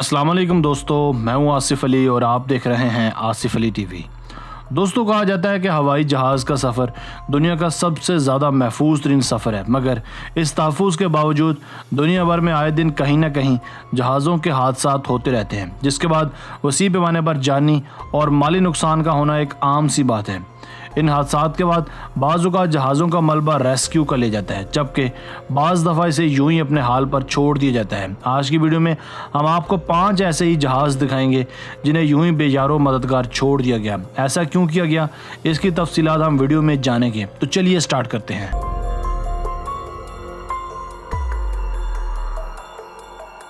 अस्सलाम वालेकुम दोस्तों, मैं हूं आसिफ अली और आप देख रहे हैं आसिफ अली टीवी। दोस्तों, कहा जाता है कि हवाई जहाज़ का सफ़र दुनिया का सबसे ज़्यादा महफूज तरीन सफ़र है, मगर इस तहफ़्फ़ुज़ के बावजूद दुनिया भर में आए दिन कहीं ना कहीं जहाज़ों के हादसात होते रहते हैं, जिसके बाद वसी पैमाने पर जानी और माली नुकसान का होना एक आम सी बात है। इन हादसात के बाद बाज़ औक़ात जहाज़ों का मलबा रेस्क्यू कर ले जाता है, जबकि बाज़ दफ़ा इसे यूं ही अपने हाल पर छोड़ दिया जाता है। आज की वीडियो में हम आपको 5 ऐसे ही जहाज़ दिखाएंगे जिन्हें यूं ही बेयारो मददगार छोड़ दिया गया। ऐसा क्यों किया गया, इसकी तफसीलात हम वीडियो में जानेंगे। तो चलिए स्टार्ट करते हैं।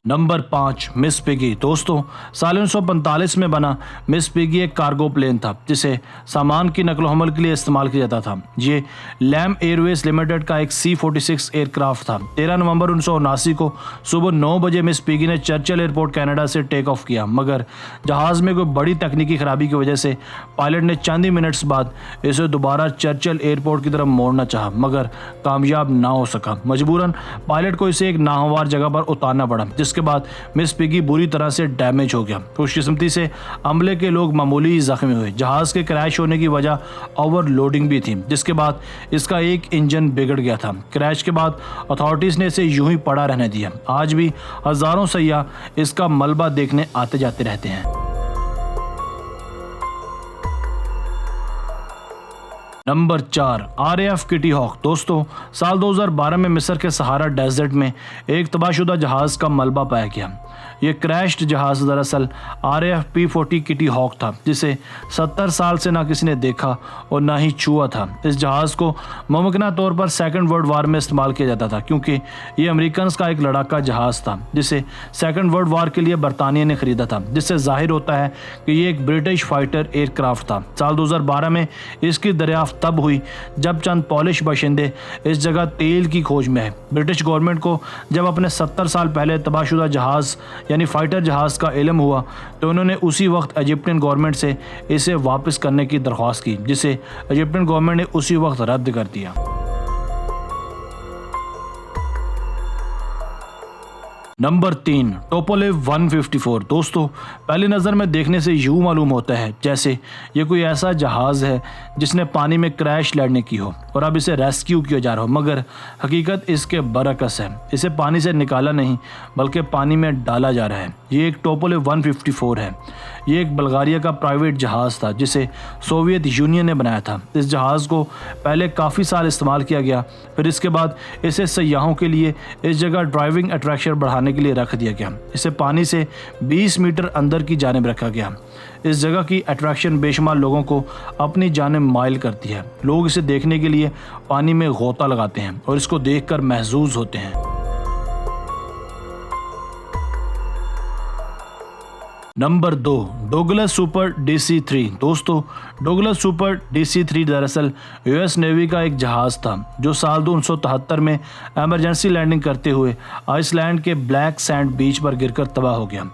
Number 5, miss piggy. दोस्तों, साल 1945 में बना मिस पिगी एक कार्गो प्लेन था जिसे सामान की नकलो हमल के लिए इस्तेमाल किया जाता था। ये लैम एयरवेज लिमिटेड का एक C-46 एयरक्राफ्ट था। 13 नवंबर 1979 को सुबह 9 बजे मिस पिगी ने चर्चिल एयरपोर्ट कनाडा से टेक ऑफ किया, मगर जहाज़ में कोई बड़ी तकनीकी खराबी की वजह से पायलट ने चंद ही मिनट्स बाद इसे दोबारा चर्चिल एयरपोर्ट की तरफ मोड़ना चाहा, मगर कामयाब ना हो सका। मजबूरन पायलट को इसे एक नाहमवार जगह पर उतारना पड़ा, जिसके बाद मिस पिगी बुरी तरह से डैमेज हो गया। खुशकिस्मती से अमले के लोग मामूली जख्मी हुए। जहाज के क्रैश होने की वजह ओवरलोडिंग भी थी, जिसके बाद इसका एक इंजन बिगड़ गया था। क्रैश के बाद अथॉरिटीज ने इसे यूं ही पड़ा रहने दिया। आज भी हजारों सयाह इसका मलबा देखने आते जाते रहते हैं। Number 4, RAF Kitty Hawk. दोस्तों, साल 2012 में मिस्र के सहारा डेजर्ट में एक तबाहशुदा जहाज़ का मलबा पाया गया। ये क्रैश्ड जहाज़ दरअसल RAF P-40 किटी हॉक था, जिसे 70 साल से ना किसी ने देखा और ना ही छुआ था। इस जहाज़ को मुमकिन तौर पर सेकेंड वर्ल्ड वार में इस्तेमाल किया जाता था, क्योंकि ये अमेरिकन का एक लड़ाका जहाज़ था जिसे सेकेंड वर्ल्ड वार के लिए बरतानिया ने खरीदा था, जिससे जाहिर होता है कि ये एक ब्रिटिश फाइटर एयरक्राफ्ट था। साल 2012 में इसकी दरियाफ्त तब हुई जब चंद पॉलिश बाशिंदे इस जगह तेल की खोज में है। ब्रिटिश गवर्नमेंट को जब अपने 70 साल पहले तबाहशुदा जहाज़ यानी फाइटर जहाज़ का इल्म हुआ तो उन्होंने उसी वक्त इजिप्टियन गवर्नमेंट से इसे वापस करने की दरख्वास्त की, जिसे इजिप्टियन गवर्नमेंट ने उसी वक्त रद्द कर दिया। नंबर 3, टोपोलेव 154। दोस्तों, पहली नज़र में देखने से यूँ मालूम होता है जैसे ये कोई ऐसा जहाज़ है जिसने पानी में क्रैश लैंडिंग की हो और अब इसे रेस्क्यू किया जा रहा हो, मगर हकीकत इसके बरअक्स है। इसे पानी से निकाला नहीं बल्कि पानी में डाला जा रहा है। ये एक टोपोलेव 154 है। ये एक बल्गारिया का प्राइवेट जहाज़ था जिसे सोवियत यूनियन ने बनाया था। इस जहाज़ को पहले काफ़ी साल इस्तेमाल किया गया, फिर इसके बाद इसे सयाहों के लिए इस जगह ड्राइविंग अट्रैक्शन बढ़ाने के लिए रख दिया गया। इसे पानी से 20 मीटर अंदर की जानिब रखा गया। इस जगह की अट्रैक्शन बेशुमार लोगों को अपनी जानिब माइल करती है। लोग इसे देखने के लिए पानी में गोता लगाते हैं और इसको देखकर महजूज होते हैं। Number 2, Douglas super DC-3। दोस्तों, डोगलस सुपर DC-3 दरअसल US नेवी का एक जहाज़ था जो साल 1973 में एमरजेंसी लैंडिंग करते हुए आइसलैंड के ब्लैक सैंड बीच पर गिरकर तबाह हो गया।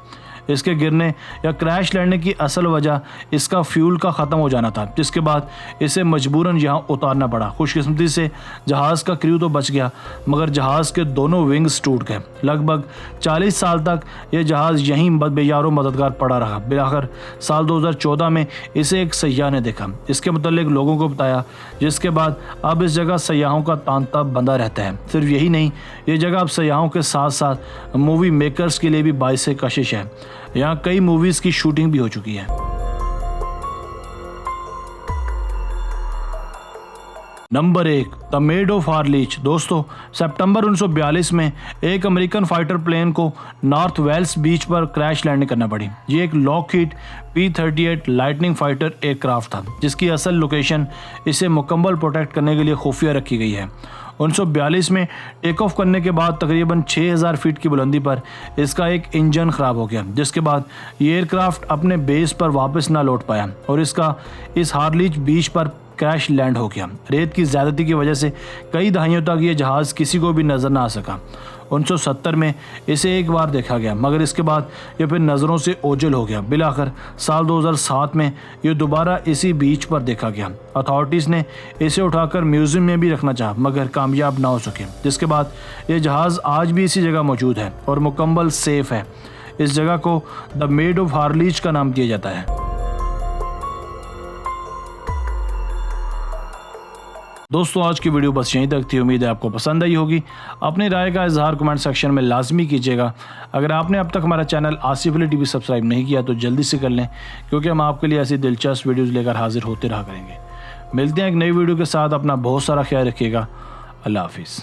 इसके गिरने या क्रैश लैंडिंग की असल वजह इसका फ्यूल का ख़त्म हो जाना था, जिसके बाद इसे मजबूरन यहाँ उतारना पड़ा। खुशकिस्मती से जहाज़ का क्रू तो बच गया, मगर जहाज़ के दोनों विंग्स टूट गए। लगभग 40 साल तक यह जहाज़ यहीं बेयारो मददगार पड़ा रहा। बिलाखिर साल 2014 में इसे एक सयाह ने देखा, इसके मुतालिक लोगों को बताया, जिसके बाद अब इस जगह सयाहों का तांता बंधा रहता है। सिर्फ यही नहीं, ये जगह अब सयाहों के साथ साथ मूवी मेकर्स के लिए भी बाइसे कशिश है। यहाँ कई मूवीज़ की शूटिंग भी हो चुकी है। Number 1, the maid of Harlech. दोस्तों, सितंबर 1942 में एक अमेरिकन फाइटर प्लेन को नॉर्थ वेल्स बीच पर क्रैश लैंडिंग करना पड़ी। ये एक Lockheed P-38 lightning fighter aircraft था, जिसकी असल लोकेशन इसे मुकम्मल प्रोटेक्ट करने के लिए खुफिया रखी गई है। 1942 में टेक ऑफ करने के बाद तकरीबन 6000 फीट की बुलंदी पर इसका एक इंजन ख़राब हो गया, जिसके बाद ये एयरक्राफ्ट अपने बेस पर वापस ना लौट पाया और इसका इस हार्लीच बीच पर क्रैश लैंड हो गया। रेत की ज़्यादती की वजह से कई दहाइयों तक ये जहाज़ किसी को भी नज़र ना आ सका। 1970 में इसे एक बार देखा गया, मगर इसके बाद ये फिर नज़रों से ओझल हो गया। बिलाखिर साल 2007 में ये दोबारा इसी बीच पर देखा गया। अथॉरिटीज़ ने इसे उठाकर म्यूज़ियम में भी रखना चाहा, मगर कामयाब ना हो सके, जिसके बाद ये जहाज़ आज भी इसी जगह मौजूद है और मुकम्मल सेफ़ है। इस जगह को द मेड ऑफ हार्लीज का नाम दिया जाता है। दोस्तों आज की वीडियो बस यहीं तक थी। उम्मीद है आपको पसंद आई होगी। अपनी राय का इजहार कमेंट सेक्शन में लाजमी कीजिएगा। अगर आपने अब तक हमारा channel Asif Ali TV subscribe नहीं किया तो जल्दी से कर लें, क्योंकि हम आपके लिए ऐसी दिलचस्प वीडियोज़ लेकर हाजिर होते रहा करेंगे। मिलते हैं एक नई वीडियो के साथ। अपना बहुत सारा ख्याल रखिएगा। अल्लाह हाफिज़।